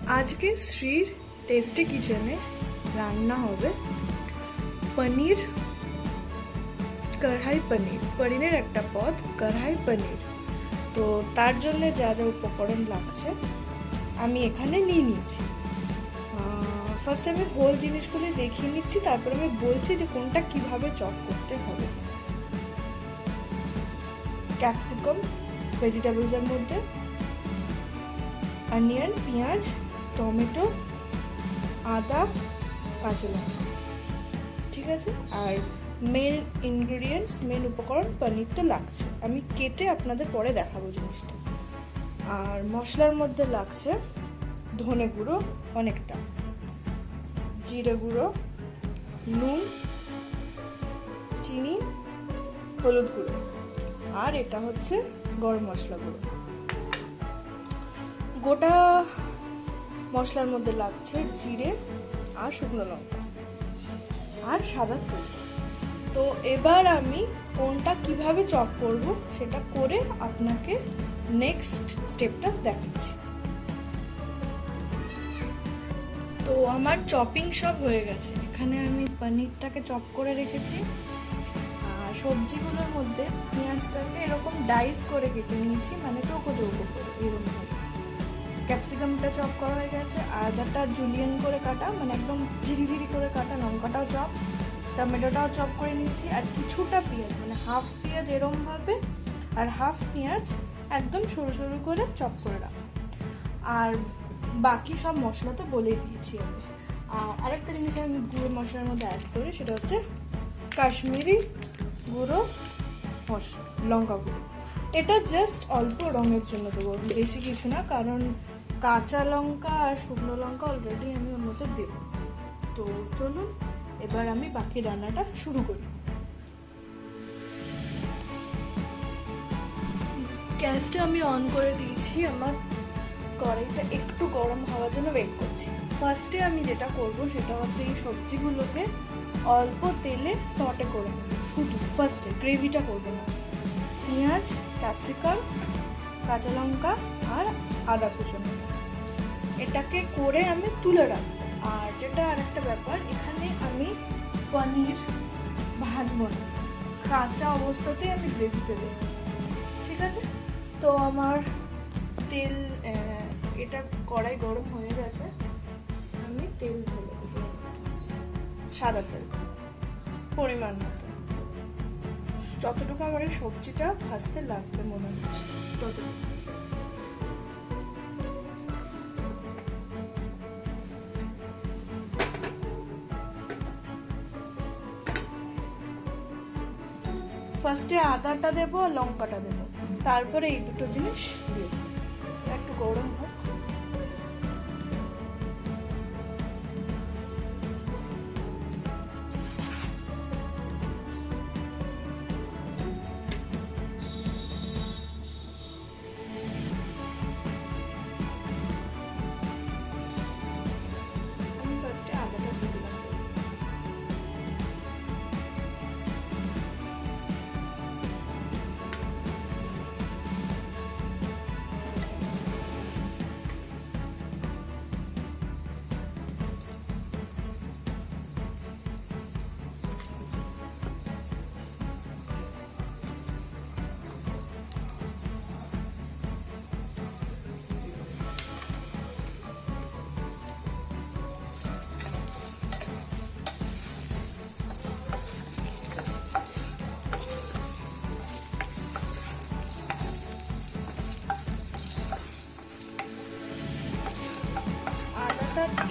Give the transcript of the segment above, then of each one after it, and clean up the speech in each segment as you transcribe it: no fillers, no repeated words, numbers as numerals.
আজকে শ্রীর টেস্টি কিচেনে রান্না হবে পনির কড়াই পনির, পনিরের একটা পদ কড়াই পনির। তো তার জন্য যা যা উপকরণ লাগছে আমি এখানে নিয়ে নিয়েছি। ফার্স্ট আমি হোল জিনিসগুলো দেখিয়ে নিচ্ছি, তারপর আমি বলছি যে কোনটা কিভাবে চপ করতে হবে। ক্যাপসিকাম ভেজিটেবলসের মধ্যে, অনিয়ন, পেঁয়াজ, টমেটো, আদা, কাঁচা লঙ্কা, ঠিক আছে। আর মেন ইনগ্রিডিয়েন্টস, মেন উপকরণ পনির তো লাগছে, আমি কেটে আপনাদের পরে দেখাবো জিনিসটা। আর মশলার মধ্যে লাগছে ধনে গুঁড়ো অনেকটা, জিরে গুঁড়ো, নুন, চিনি, হলুদ গুঁড়ো, আর এটা হচ্ছে গরম মশলা গুঁড়ো। গোটা মশলার মধ্যে লাগছে জিরে আর শুকনো লঙ্কা আর সাদা তেল। তো এবার আমি কোনটা কিভাবে চপ করব সেটা করে আপনাকে নেক্সট স্টেপটা দেখাচ্ছি। তো আমার চপিং সব হয়ে গেছে, এখানে আমি পনিরটাকে চপ করে রেখেছি। আর সবজিগুলোর মধ্যে পেঁয়াজটাকে এরকম ডাইস করে কেটে নিয়েছি, মানে চৌকো চৌকো করে এরকম। ক্যাপসিকামটা চপ করা হয়ে গেছে, আদাটা জুলিয়ান করে কাটা, মানে একদম ঝিরিঝিরি করে কাটা, লঙ্কাটাও চপ, টমেটোটাও চপ করে নিচ্ছি। আর কিছুটা পেঁয়াজ, মানে হাফ পেঁয়াজ এরমভাবে আর হাফ পেঁয়াজ একদম সরু সরু করে চপ করে রাখা। আর বাকি সব মশলা তো বলেই দিয়েছি আমি। আর আরেকটা জিনিস আমি গুঁড়ো মশলার মধ্যে অ্যাড করি, সেটা হচ্ছে কাশ্মীরি গুঁড়ো মশলা, লঙ্কা গুঁড়ো। এটা জাস্ট অল্প রঙের জন্য দেবো, বেশি কিছু না, কারণ কাঁচা লঙ্কা আর শুকনো লঙ্কা অলরেডি আমি ওর মধ্যে দেবো। তো চলুন এবার আমি বাকি রান্নাটা শুরু করি। গ্যাসটা আমি অন করে দিয়েছি, আমার কড়াইটা একটু গরম হওয়ার জন্য ওয়েট করছি। ফার্স্টে আমি যেটা করব সেটা হচ্ছে এই সবজিগুলোকে অল্প তেলে সটে করে নেব, শুধু ফার্স্টে, গ্রেভিটা করবো না। পেঁয়াজ, ক্যাপসিকাম, কাঁচা লঙ্কা আর আদা কুচনো, এটাকে করে আমি তুলে রাখবো। আর যেটা আর একটা ব্যাপার, এখানে আমি পনির ভাজবো না, কাঁচা অবস্থাতেই আমি গ্রেভিতে দেবো, ঠিক আছে। তো আমার তেল, এটা কড়াই গরম হয়ে গেছে, আমি তেল ঢেলে দেবো, সাদা তেল পরিমাণ মতো, যতটুকু আমার এই সবজিটা ভাজতে লাগবে মনে হচ্ছে ততটুকু। ফার্স্টে আদাটা দেবো আর লঙ্কাটা দেবো, তারপরে এই দুটো জিনিস দেবো। একটু গরম হোক। আমি ফার্স্টে আদাটা দিয়ে দিলাম।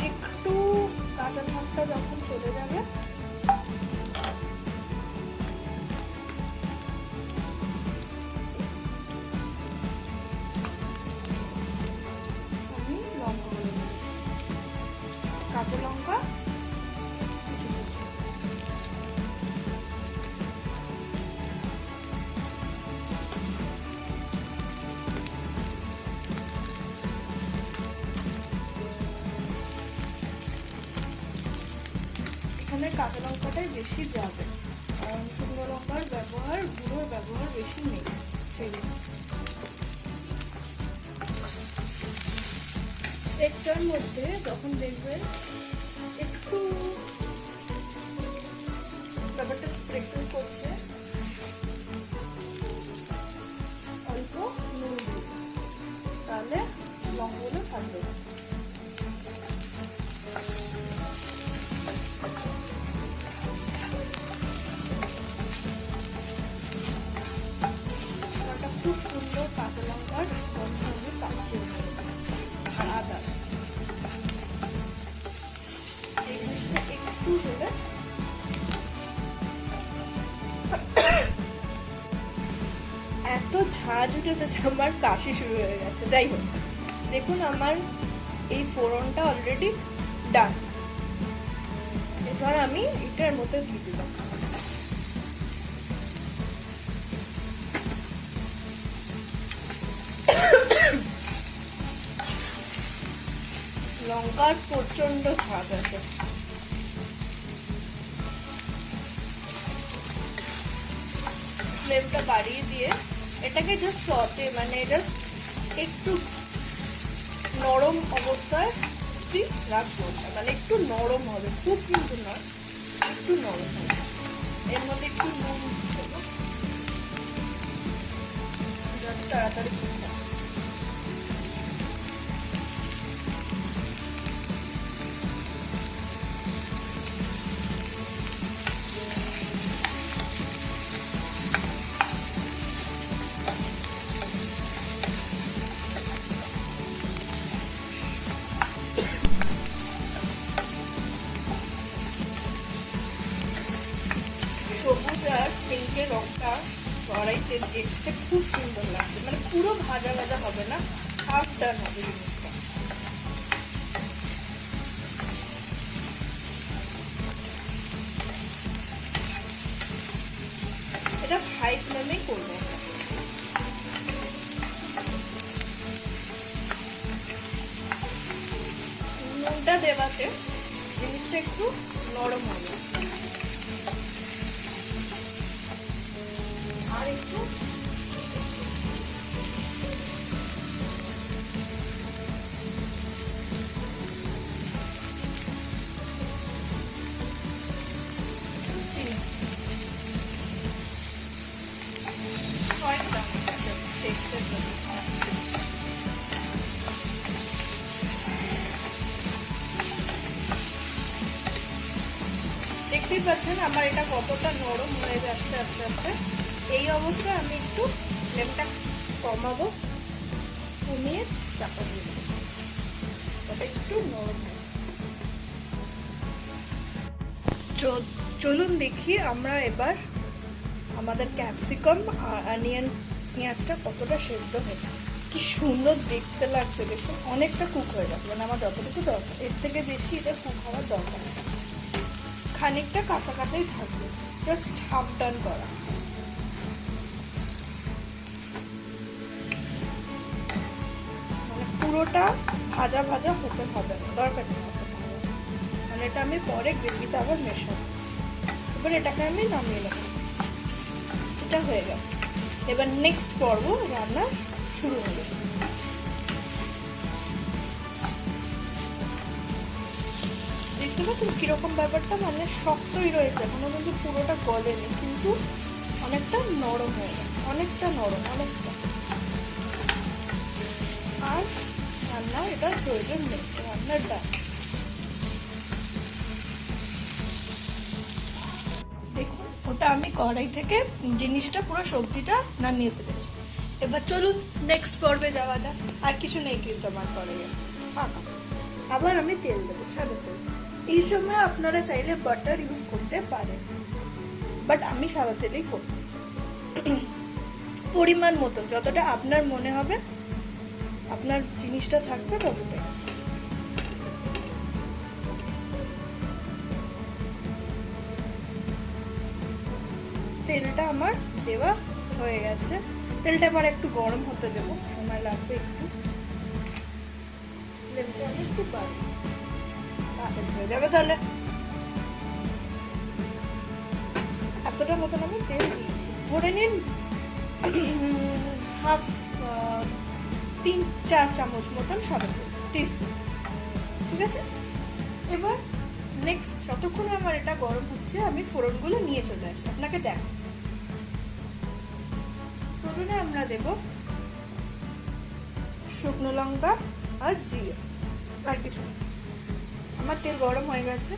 একটু কাঁচা ভাবটা যখন চলে যাবে, আমি লঙ্কা, কাঁচা লঙ্কা, এখানে কাঁচা লঙ্কাটাই বেশি যাবে, কারণ শুকনো লঙ্কার ব্যবহার, গুঁড়োর ব্যবহার বেশি নেই সেই জন্য। একটার মধ্যে যখন দেখবেন একটু ব্যাপারটা স্প্রেকল করছে, অল্প নুন দিই, তাহলে লঙ্কাগুলো থাকবে না। খুব সুন্দর কাঁচা লঙ্কার গন্ধ আমি পাচ্ছি, আর আদা এই জিনিসটা একটু হলে এত ঝাঁজ উঠেছে যে আমার কাশি শুরু হয়ে গেছে। যাই হোক, দেখুন আমার এই ফোড়নটা অলরেডি ডান। এবার আমি এটার মধ্যে দিয়ে দিলাম লঙ্কার প্রচন্ড ঝাঁজ আছে। ফ্লেমটা বাড়িয়ে দিয়ে এটাকে জাস্ট সটে, মানে জাস্ট একটু নরম অবস্থায় রাখবো, মানে একটু নরম হবে, খুব কিন্তু নয়, একটু নরম হবে। এর মধ্যে একটু নুন দেবো যাতে তাড়াতাড়ি ফুটে। সবুজ আর পিঙ্কের রংটা কড়াইতে দেখতে খুব সুন্দর লাগছে, মানে পুরো ভাজা ভাজা হবে না, হাফ ডান হবে জিনিসটা। এটা হাই ফ্লেমেই করবো। নুনটা দেওয়াতে জিনিসটা একটু নরম হবে, আর একটু চিনি টেস্টের জন্য। দেখতেই পাচ্ছেন আমার এটা কতটা নরম হয়ে যাচ্ছে আস্তে আস্তে। এই অবস্থায় আমি একটু ফ্লেমটা কমাবো, কমিয়ে চাপা দিয়ে দেবো, তবে একটু নরম হয়। চলুন দেখি আমরা এবার আমাদের ক্যাপসিকাম আর অনিয়ন পেঁয়াজটা কতটা সেদ্ধ হয়েছে। কি সুন্দর দেখতে লাগছে, দেখুন অনেকটা কুক হয়ে গেছে, মানে আমার যতটুকু দরকার, এর থেকে বেশি এটা কুক হওয়ার দরকার নেই, খানিকটা কাঁচা কাঁচাই থাকবে, জাস্ট হাফ ডান করা। মানে পুরোটা ভাজা ভাজা হতে হবে না, দরকার নেই, মানে এটা আমি পরে গ্রেভিতে আবার মেশাবো। এবার এটাকে আমি নামিয়ে নেব, এটা হয়ে গেছে। এবার নেক্সট পর্ব রান্না শুরু হবে। দেখতে পাচ্ছেন কিরকম ব্যাপারটা, মানে শক্তই রয়েছে, এখনো কিন্তু পুরোটা গলেনি, কিন্তু অনেকটা নরম হয়ে গেছে, অনেকটা নরম, অনেকটা। আর রান্না এটা প্রয়োজন নেই, রান্নাটা দেখুন ওটা আমি কড়াই থেকে জিনিসটা পুরো সবজিটা নামিয়ে ফেলেছি। এবার চলুন নেক্সট পর্বে যাওয়া যাক। আর কিছু নেই কিন্তু আমার কড়াইয়ে, ফাঁকা। আবার আমি তেল দেবো, সাদা তেল। এই সময় আপনারা চাইলে বাটার ইউজ করতে পারেন, বাট আমি সাদা তেলেই করব, পরিমাণ মতো যতটা আপনার মনে হবে আপনার জিনিসটা থাকবে ততটাই। তেলটা আমার দেওয়া হয়ে গেছে, তেলটা আবার একটু গরম হতে দেবো, সময় লাগবে একটু। ফ্লেমটা আমি একটু বাড়ি, তাড়াতাড়ি হয়ে যাবে। তাহলে এতটা মতন আমি তেল দিয়েছি, ধরে নিন হাফ 3-4 চামচ মতন সাদা তেল, টিস্পুন। ঠিক আছে। এবার নেক্সট যতক্ষণ আমার এটা গরম হচ্ছে আমি ফোড়নগুলো নিয়ে চলে আসি, আপনাকে দেখো। ফোড়নে আমরা দেব শুকনো লঙ্কা আর জিরে, আর কিছু। আমার তেল গরম হয়ে গেছে,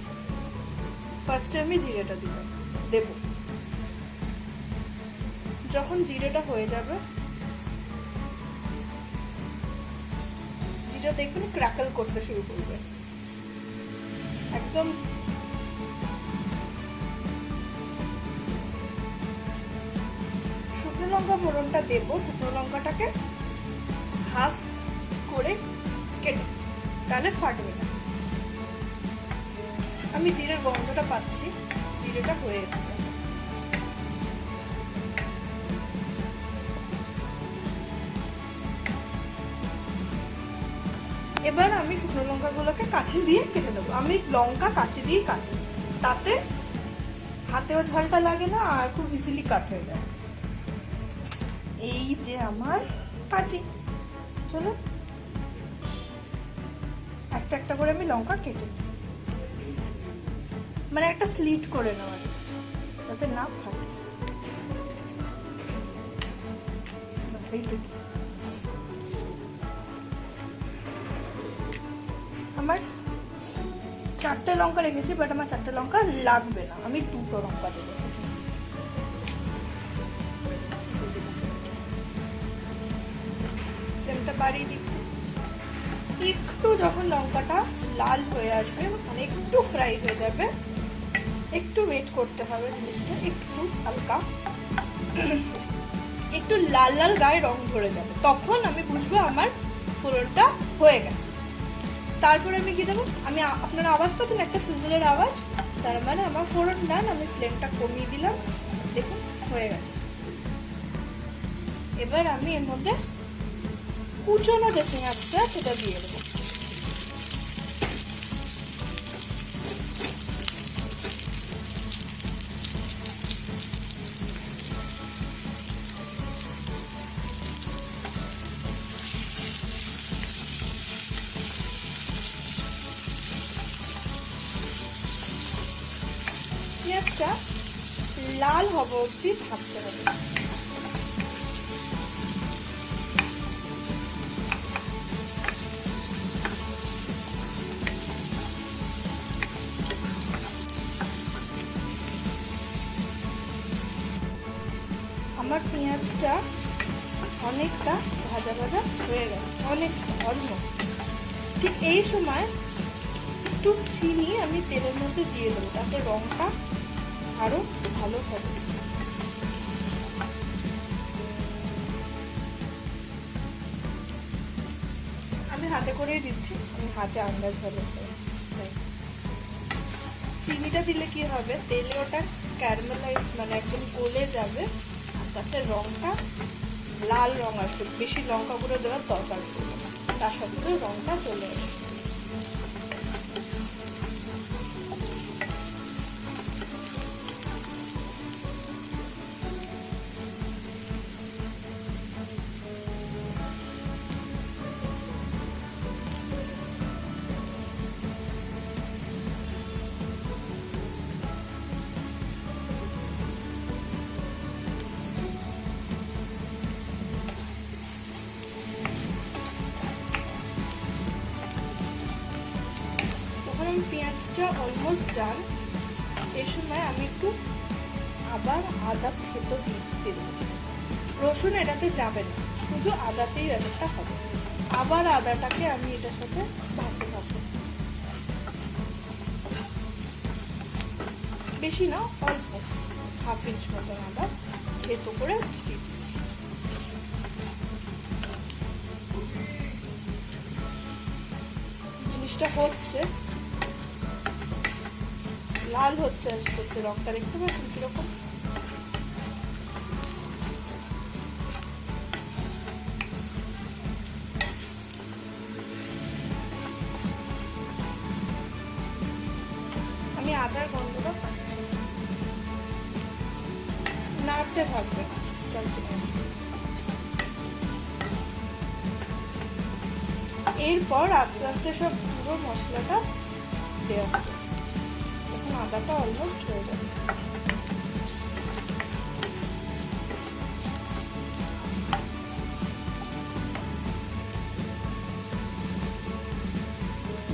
ফার্স্টে আমি জিরেটা দেব। যখন জিরেটা হয়ে যাবে, জিরে দেখবেন ক্র্যাকল করতে শুরু করবে একদম। শুকনো লঙ্কা ফোড়নটা দেব, শুকনো লঙ্কাটাকে হাফ করে কেটে, তাহলে ফাটবে না। আমি জিরের গন্ধটা পাচ্ছি, জিরেটা হয়ে এসছে। এবার আমি শুকনো লঙ্কাগুলোকে কাঁচি দিয়ে কেটে নেবো। আমি লঙ্কা কাঁচি দিয়ে কাটি, তাতে হাতেও ঝালটা লাগে না আর খুব ইজিলি কাট হয়ে যায়। এই যে আমার কাঁচি, চলো একটা একটা করে আমি লঙ্কা কেটে, মানে একটা স্লিট করে নেওয়া জাস্ট, যাতে না ফাটে। আমার 4টে লঙ্কা রেখেছি, বাট আমার 4টে লঙ্কা লাগবে না, আমি 2টো লঙ্কা দেবো। ফ্লেমটা বাড়িয়ে দিই একটু। যখন লঙ্কাটা লাল হয়ে আসবে, মানে একটু ফ্রাই হয়ে যাবে, একটু ওয়েট করতে হবে, জিনিসটা একটু হালকা একটু লাল লাল গায়ে রং ধরে যাবে, তখন আমি বুঝবো আমার ফোড়নটা হয়ে গেছে। তারপরে আমি কি দেবো, আমি আপনারা আওয়াজ পাচ্ছেন একটা সিজলের আওয়াজ, তার মানে আমার ফোড়ন ডান। আমি ফ্লেমটা কমিয়ে দিলাম, দেখুন হয়ে গেছে। এবার আমি এর মধ্যে কুচনো যে পেঁয়াজটা সেটা দিয়ে দেবো। পেঁয়াজটা লাল হওয়া অবধি ভাজতে হবে। আমার পেঁয়াজটা অনেকটা ভাজা ভাজা হয়ে গেছে, অনেকটা অলমোস্ট। ঠিক এই সময় একটু চিনি আমি তেলের মধ্যে দিয়ে দেবো, তাতে রঙটা আরো ভালো হবে। আমি হাতে করেই দিচ্ছি, আমি হাতে আন্দাজ ভালো। চিনিটা দিলে কি হবে, তেলে ওটা ক্যারামেলাইজ, মানে একদম গলে যাবে, আর তাতে রঙটা লাল রঙ আসবে। বেশি লঙ্কা গুঁড়ো দেওয়ার দরকার পড়বে না, তার সাথে রঙটা চলে আসবে। পেঁয়াজটা অলমোস্ট ডান। এই সময় আমি একটু আবার আদা থেতো দিতে দেবো। রসুন এটাতে যাবে না, শুধু আদাতেই রান্নাটা হবে। আবার আদাটাকে আমি এটার সাথে ভাজতে থাকবো, বেশি না, অল্প, হাফ ইঞ্চ মতন আদা থেতো করে দিচ্ছি। জিনিসটা হচ্ছে লাল হচ্ছে আস্তে আস্তে, রংটা দেখতে পাচ্ছেন কিরকম। আমি আদার গন্ধটা পাচ্ছি, নাড়তে থাকবে। এরপর আস্তে আস্তে সব পুরো মশলাটা দেওয়া হবে। এখন আদাটা অলমোস্ট হয়ে যাবে।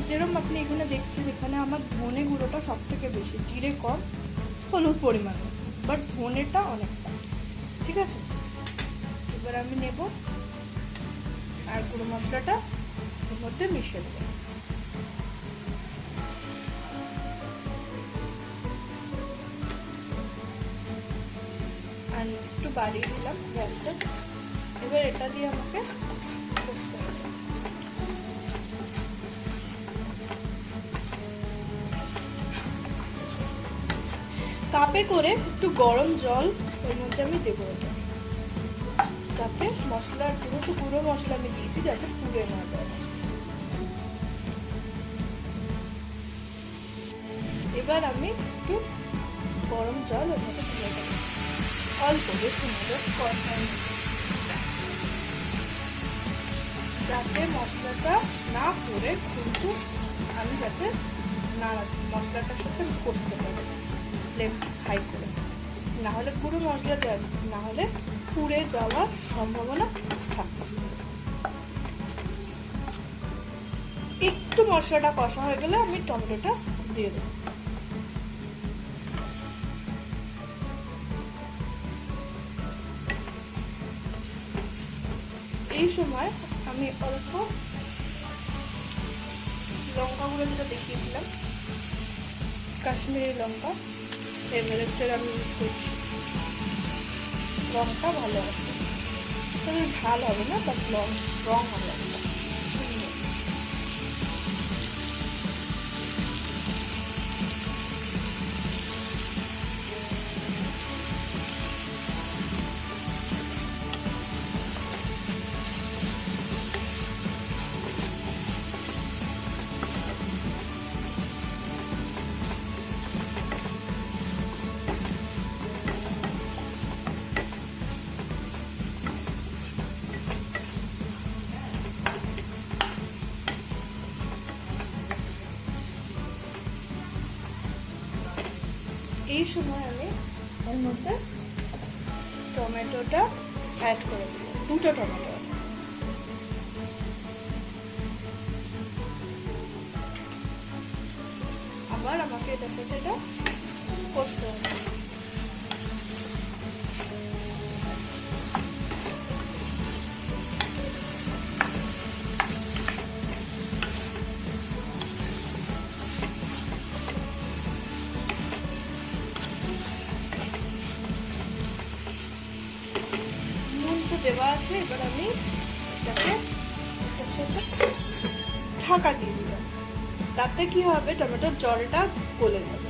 যেরকম আপনি এখানে দেখছেন, এখানে আমার ধনে গুঁড়োটা সব থেকে বেশি, জিরে কম, হলুদ পরিমাণে, বাট ধনেটা অনেকটা। ঠিক আছে, এবার আমি নেব আর গুঁড়ো মশলাটা এর মধ্যে মিশিয়ে দেবো। আর একটু বাড়িয়ে দিলাম গ্যাসটা। এবার এটা দিয়ে আমাকে করতে হবে। কাপে করে একটু গরম জল এর মধ্যে আমি দেবো, যাতে মশলা, যেহেতু গুঁড়ো মশলা আমি দিয়েছি, যাতে পুড়ে না যায়। এবার আমি একটু গরম জল এর মধ্যে দিয়ে দেবো, অল্প, বেশি না, যাতে মশলাটা না পুড়ে, কিন্তু আমি যাতে না মশলাটার সাথে কষতে পারি ফ্লেম হাই করে, না হলে পুরো মশলা যাবে, না হলে পুড়ে যাওয়ার সম্ভাবনা থাকে। একটু মশলাটা কষা হয়ে গেলে আমি টমেটোটা দিয়ে দেবো। এই সময় আমি অল্প লঙ্কা গুঁড়ো, যেটা দেখিয়েছিলাম কাশ্মীরি লঙ্কা, এভারেস্টের আমি ইউজ করছি। রঙটা ভালো আছে, তবে ঝাল হবে না, বাট রং ভালো হবে। এই সময় আমি এর মধ্যে টমেটোটা অ্যাড করে দেব, দুটো টমেটো আছে। আবার আমাকে এটার সাথে এটা কষতে হবে। দেওয়া আছে, এবার আমি এটাকে ঢাকা দিয়ে দিলাম। তাতে কি হবে, টমেটোর জলটা গলে যাবে।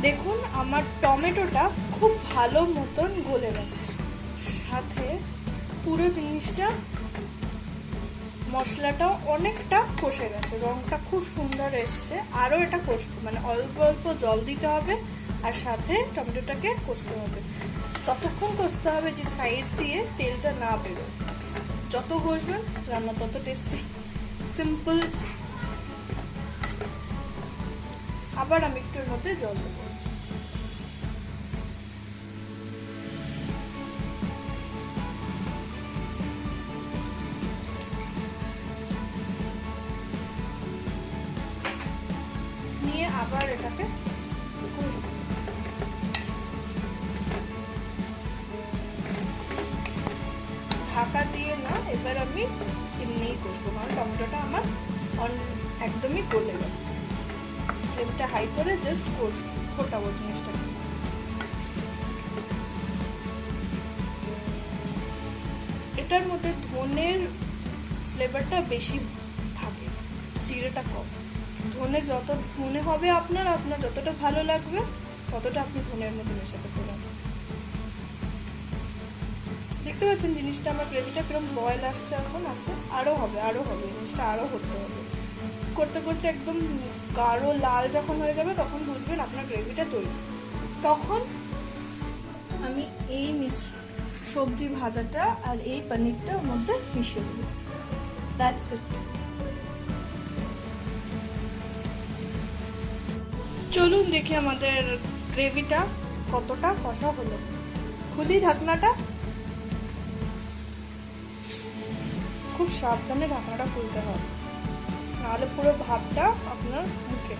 দেখুন আমার টমেটোটা খুব ভালো মতন গলে গেছে, সাথে পুরো জিনিসটা, মশলাটাও অনেকটা কষে গেছে, রংটা খুব সুন্দর এসছে। আরও এটা কষবে, মানে অল্প অল্প জল দিতে হবে, আর সাথে টমেটোটাকে কষতে হবে। ততক্ষণ কষতে হবে যে সাইড দিয়ে তেলটা না বেরোয়। যত কষবেন রান্না তত টেস্টি, সিম্পল। আবার আমি একটু এর মধ্যে জল দেবো। নিয়ে আবার এটাকে ঢাকা দিয়ে না, এবার আমি এমনিই কষবো, কারণ টমেটোটা আমার একদমই গলে গেছে। ফ্লেমটা হাই করে জাস্ট ফোটাবো জিনিসটাকে। এটার মধ্যে ধনের ফ্লেভারটা বেশি থাকে, জিরেটা কম। ধনে হবে আপনার যতটা ভালো লাগবে ততটা আপনি ধনের মধ্যে মেশাতে পারেন। দেখতে পাচ্ছেন জিনিসটা, আমার গ্রেভিটা কিরকম বয়েল আসছে, এখন আসছে, আরও হবে জিনিসটা, আরও হতে হবে। করতে করতে একদম গাঢ় লাল যখন হয়ে যাবে, তখন বুঝবেন আপনার গ্রেভিটা তৈরি। তখন আমি এই সবজি ভাজাটা আর এই পনিরটা ওর মধ্যে মিশিয়ে দেবো। That's it. চলুন দেখি আমাদের গ্রেভিটা কতটা কষা হলো। খুলি ঢাকনাটা। খুব সাবধানে ঢাকনাটা খুলতে হবে, নাহলে পুরো ভাবটা আপনার মুখে।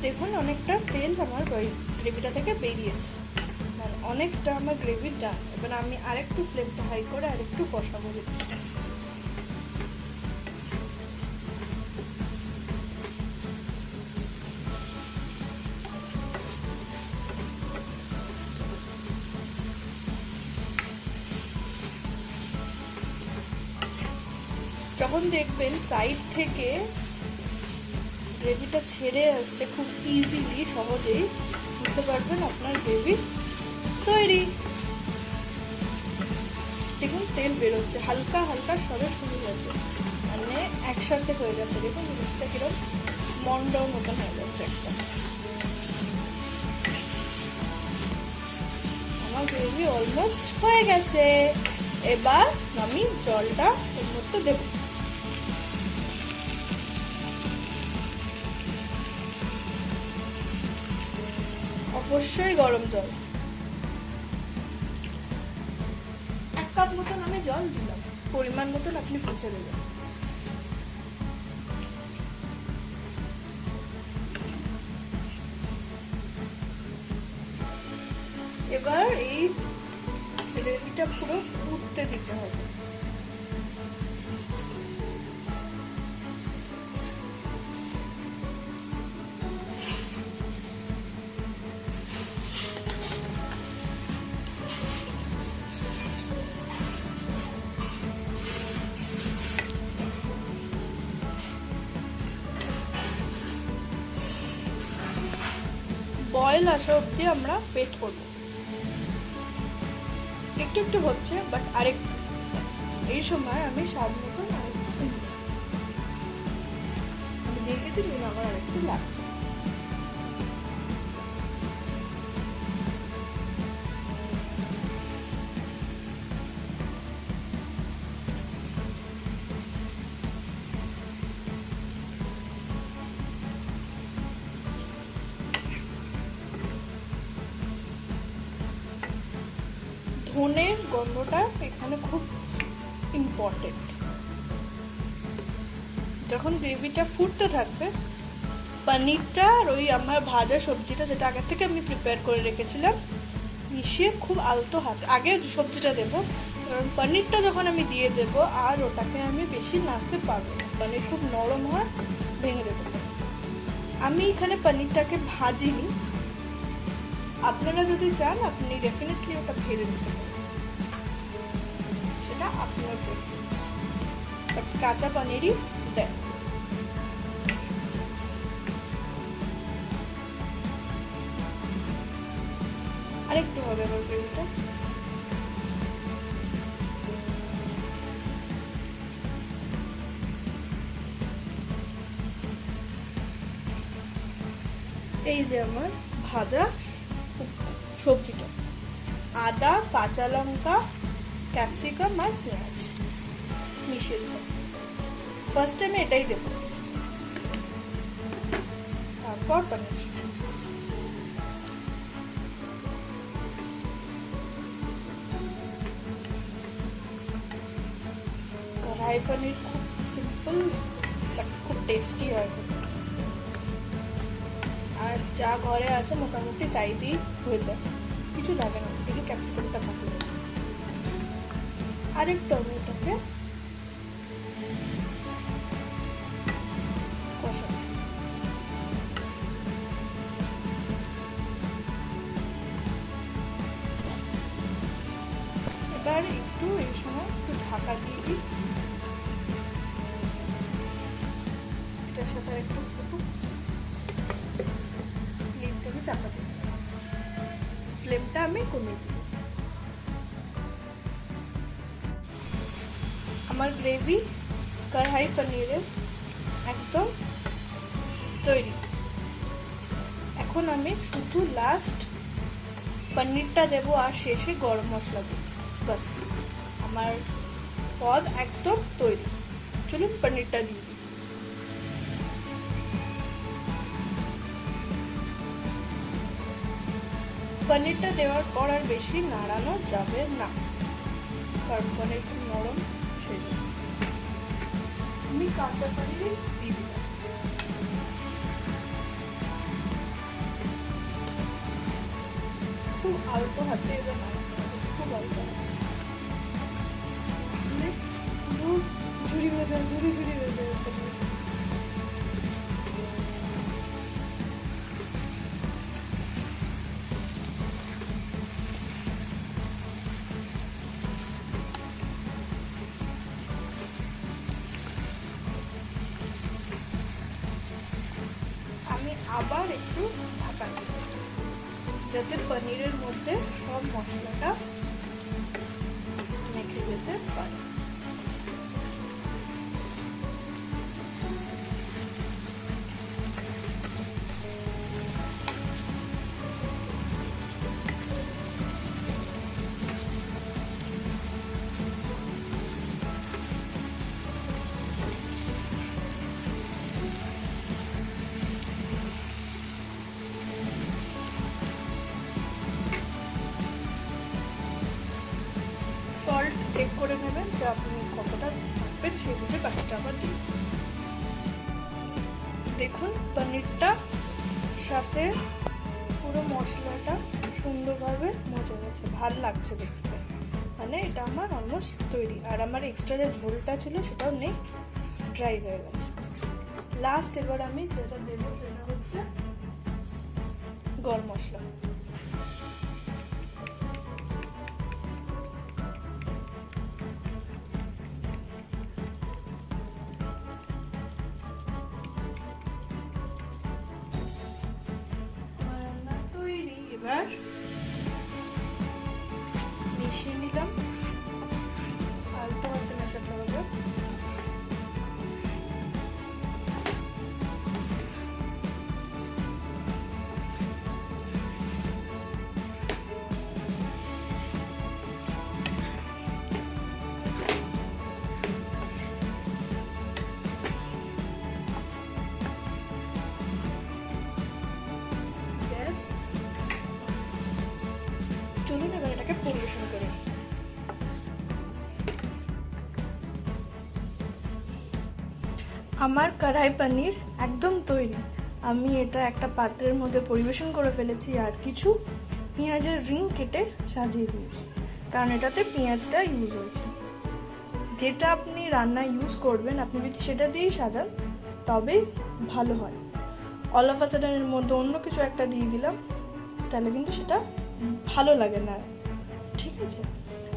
দেখুন অনেকটা তেল আমার ওই গ্রেভিটা থেকে বেরিয়েছে, মানে অনেকটা আমার গ্রেভির ডান। এবার আমি আরেকটু ফ্লেমটা হাই করে আরেকটু কষাবো। যখন দেখবেন সাইড থেকে গ্রেভিটা ছেড়ে আসছে খুব ইজিলি, সহজেই বুঝতে পারবেন আপনার গ্রেভি তৈরি। দেখুন তেল বেরোচ্ছে, হালকা হালকা সরে শুরু হয়েছে, মানে একসাথে হয়ে যাচ্ছে। দেখুন জিনিসটা কিরকম মন্ডাও মতন হয়ে যাচ্ছে একটা। আমার গ্রেভি অলমোস্ট হয়ে গেছে। এবার আমি জলটা এর মধ্যে দেবো। অবশ্যই গরম জল, 1 কাপ মতন আমি জল দিলাম, পরিমাণ মতন আপনি বুঝে দেবেন। এবার এই গ্রেভিটা পুরো ফুটতে দিতে হবে। বয়েল আসা অব্দি আমরা ওয়েট করব। একটু একটু হচ্ছে, বাট আরেকটু। এই সময় আমি স্বাদ মতন আরেকটু আমি দেখেছি আমার আরেকটু লাগবে। ধনের গন্ধটা এখানে খুব ইম্পর্টেন্ট। যখন গ্রেভিটা ফুটতে থাকবে, পনিরটা আর ওই আমার ভাজা সবজিটা যেটা আগে থেকে আমি প্রিপেয়ার করে রেখেছিলাম মিশিয়ে খুব আলতো হাতে আগে সবজিটা দেবো, কারণ পনিরটা যখন আমি দিয়ে দেবো আর ওটাকে আমি বেশি নাড়তে পারবো না। পনির খুব নরম হয়, ভেঙে দেবো। আমি এখানে পনিরটাকে ভাজিনি, আপনারা যদি চান আপনি ডেফিনেটলি ওটা ভেজে নিতে পারেন, সেটা আপনার প্রেফারেন্স, বাট কাঁচা পনিরই দেন। আরেকটু হবে আমার গ্রেভিটা। এই যে আমার ভাজা সবজিটা, আদা, কাঁচা লঙ্কা, ক্যাপসিকাম আর পেঁয়াজ মিশিয়ে দেবো। ফার্স্ট আমি এটাই দেবো, তারপর পনির। কড়াই পনির খুব সিম্পল বাট খুব টেস্টি হয়, আর যা ঘরে আছে মোটামুটি তাই দিয়ে হয়ে যায়, কিছু লাগে না। দেখি ক্যাপসিকামটা থাকে, আরেকটু আমি এটাকে কষাবো। এবার একটু এই সময় একটু ঢাকা দিয়ে দিই, এটার সাথে একটু ফুটুক, প্লেটটাকে চাপা দিই, ফ্লেমটা আমি কমিয়ে দিই। আমার গ্রেভি কড়াই পনিরের একদম তৈরি। এখন আমি শুধু লাস্ট পনিরটা দেবো আর শেষে গরম মশলা দেবো, বাস আমার পদ একদম তৈরি। চলুন পনিরটা দিয়ে দিই। পনিরটা দেওয়ার পর আর বেশি নাড়ানো যাবে না, কারণ পনির খুব নরম, সেই জন্য আমি কাঁচা পনির দিয়ে দিলাম। খুব অল্প হাতে এবার নাড়তে হবে, খুব অল্প হাতে, ঝুড়ি হয়ে যায়, ঝুড়ি হয়ে যায়। আমি আবার একটু ঢাকা দিব, যাতে পনিরের মধ্যে সব মশলাটা মেখে যেতে পারে। সল্ট চেক করে নেবেন যে আপনি কতটা থাকবেন, সেই বুঝে বাকিটা আবার দিন। দেখুন পনিরটা সাথে পুরো মশলাটা সুন্দরভাবে মজে গেছে, ভালো লাগছে দেখতে, মানে এটা আমার অলমোস্ট তৈরি। আর আমার এক্সট্রা যে ঝোলটা ছিল সেটাও নেই, ড্রাই হয়ে গেছে। লাস্ট এবার আমি যেটা দেবো সেটা হচ্ছে গরম মশলা। এবার মিশিয়ে নিলাম, আলতো হাতে মেশাতে হবে। চলুন এবার এটাকে পরিবেশন করি। আমার কড়াই পনির একদম তৈরি। আমি এটা একটা পাত্রের মধ্যে পরিবেশন করে ফেলেছি, আর কিছু পেঁয়াজের রিং কেটে সাজিয়ে দিয়েছি, কারণ এটাতে পেঁয়াজটা ইউজ হয়েছে। যেটা আপনি রান্নায় ইউজ করবেন আপনি যদি সেটা দিয়েই সাজান তবেই ভালো হয়। অল অফ আ সাডেনের মধ্যে অন্য কিছু একটা দিয়ে দিলাম তাহলে কিন্তু সেটা ভালো লাগে না, ঠিক আছে?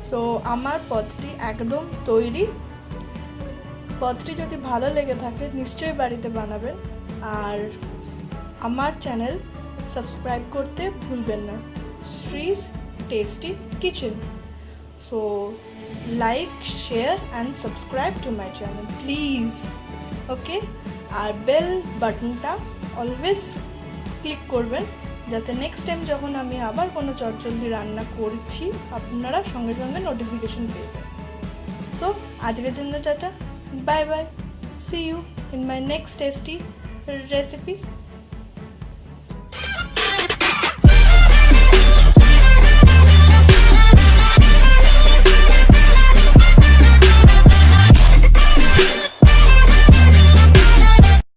সো আমার পদটি একদম তৈরি। পদটি যদি ভালো লেগে থাকে নিশ্চয়ই বাড়িতে বানাবেন, আর আমার চ্যানেল সাবস্ক্রাইব করতে ভুলবেন না, Shree's tasty kitchen. So like, share and subscribe to my channel please, okay? আর বেল বাটনটা অলওয়েজ ক্লিক করবেন, যাতে নেক্সট টাইম যখন আমি আবার কোনো চটজলদি রান্না করছি আপনারা সঙ্গে সঙ্গে নোটিফিকেশন পেয়ে যান। সো আজকের জন্য টাটা, bye bye, see you in my next tasty recipe.